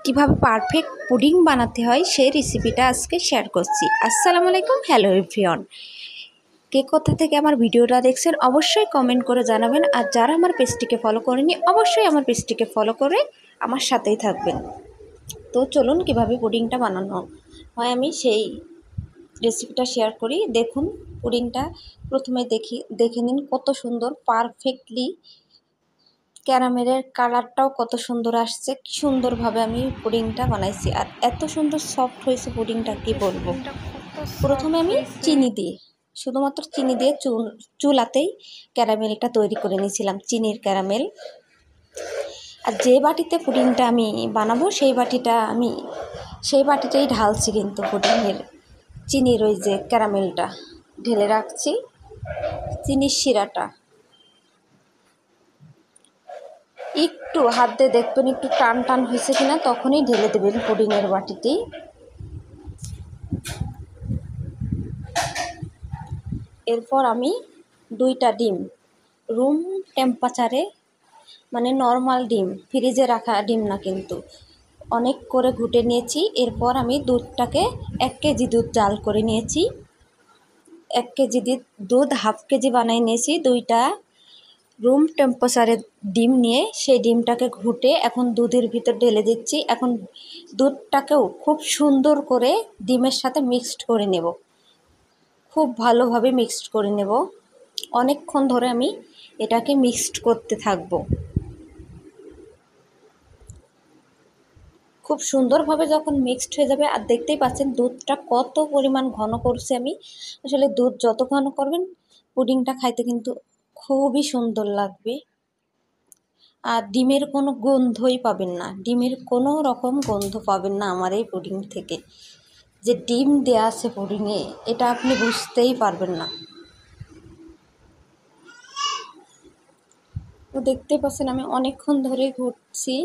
কিভাবে perfect pudding বানাতে হয় সেই রেসিপিটা আজকে শেয়ার করছি। আসসালামু আলাইকুম, হ্যালো এভরিওয়ান। কে কোথা থেকে আমার ভিডিওটা দেখছেন অবশ্যই কমেন্ট করে জানাবেন। আর যারা আমার পেজটিকে ফলো করেনি অবশ্যই আমার পেজটিকে ফলো করে আমার সাথেই থাকবেন। তো চলুন কিভাবে পুডিংটা বানানো হয় আমি সেই রেসিপিটা শেয়ার করি। দেখুন পুডিংটা প্রথমে দেখে নিন কত সুন্দর পারফেক্টলি ক্যারামেলের কালারটাও কত সুন্দর আসছে। কি সুন্দরভাবে আমি পুডিংটা বানাইছি, আর এত সুন্দর সফট হয়েছে পুডিংটা কি বলবো। প্রথমে আমি চিনি দিয়ে শুধুমাত্র চিনি দিয়ে চুলাতেই ক্যারামেলটা তৈরি করে নিয়েছিলাম, চিনির ক্যারামেল। আর যে বাটিতে পুডিংটা আমি বানাবো সেই বাটিটাই ঢালছি, কিন্তু পুডিংয়ের চিনির ওই যে ক্যারামেলটা ঢেলে রাখছি। চিনির শিরাটা একটু হাত দিয়ে দেখবেন একটু টান টান হয়েছে কিনা, তখনই ঢেলে দেবেন পুডিংয়ের বাটিতেই। এরপর আমি 2টা ডিম রুম টেম্পারেচারে, মানে নর্মাল ডিম, ফ্রিজে রাখা ডিম না কিন্তু, অনেক করে ঘুটে নিয়েছি। এরপর আমি দুধটাকে 1 কেজি দুধ জাল করে নিয়েছি। 1 কেজি দুধ হাফ কেজি বানিয়ে নিয়েছি। 2টা রুম টেম্পারেচারে ডিম নিয়ে সেই ডিমটাকে ঘুটে এখন দুধের ভিতর ঢেলে দিচ্ছি। এখন দুধটাকেও খুব সুন্দর করে ডিমের সাথে মিক্সড করে নেব, খুব ভালোভাবে মিক্সড করে নেব। অনেকক্ষণ ধরে আমি এটাকে মিক্সড করতে থাকব। খুব সুন্দরভাবে যখন মিক্সড হয়ে যাবে, আর দেখতেই পাচ্ছেন দুধটা কত পরিমাণ ঘন করছে আমি। আসলে দুধ যত ঘন করবেন পুডিংটা খাইতে কিন্তু খুবই সুন্দর লাগবে। আর ডিমের কোনো গন্ধই পাবেন না, ডিমের কোনো রকম গন্ধ পাবেন না আমার এই পুডিং থেকে। যে ডিম দেওয়া আছে পুডিংয়ে এটা আপনি বুঝতেই পারবেন না। তো দেখতেই পাচ্ছেন আমি অনেকক্ষণ ধরে ঘুরছি,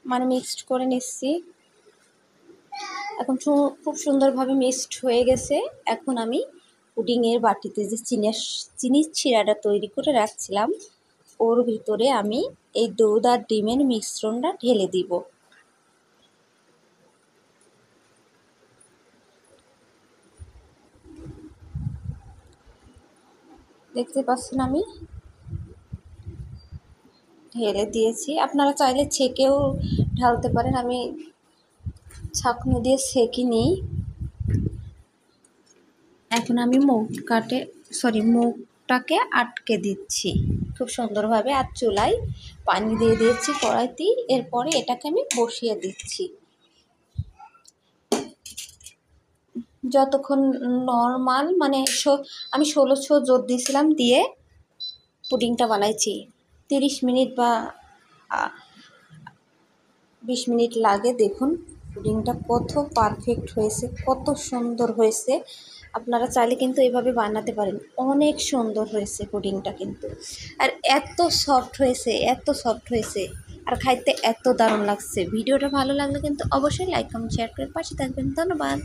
মানে মিক্সড করে নিচ্ছি। এখন খুব সুন্দরভাবে মিক্সড হয়ে গেছে। এখন আমি পুডিংয়ের বাটিতে যে চিনির শিরাটা তৈরি করে রাখছিলাম ওর ভিতরে আমি এই দুধ আর ডিমের মিশ্রণটা ঢেলে দিব। দেখতে পাচ্ছেন আমি ঢেলে দিয়েছি। আপনারা চাইলে ছেঁকেও ঢালতে পারেন, আমি ছাঁকনি দিয়ে ছেঁকে নিই। এখন আমি মুখটাকে আটকে দিচ্ছি খুব সুন্দরভাবে। আর চুলায় পানি দিয়ে দিয়েছি কড়াইতে। এরপরে এটাকে আমি বসিয়ে দিচ্ছি। যতক্ষণ নর্মাল, মানে আমি 1600 জোর দিয়েছিলাম, দিয়ে পুডিংটা বানাইছি। 30 মিনিট বা 20 মিনিট লাগে। দেখুন পুডিংটা কত পারফেক্ট হয়েছে, কত সুন্দর হয়েছে। আপনারা চাইলে কিন্তু এভাবে বানাতে পারেন, অনেক সুন্দর হয়েছে পুডিংটা কিন্তু। আর এত সফট হয়েছে, আর খাইতে এত দারুণ লাগছে। ভিডিওটা ভালো লাগলে কিন্তু অবশ্যই লাইক কমেন্ট শেয়ার করে পাশে থাকবেন। ধন্যবাদ।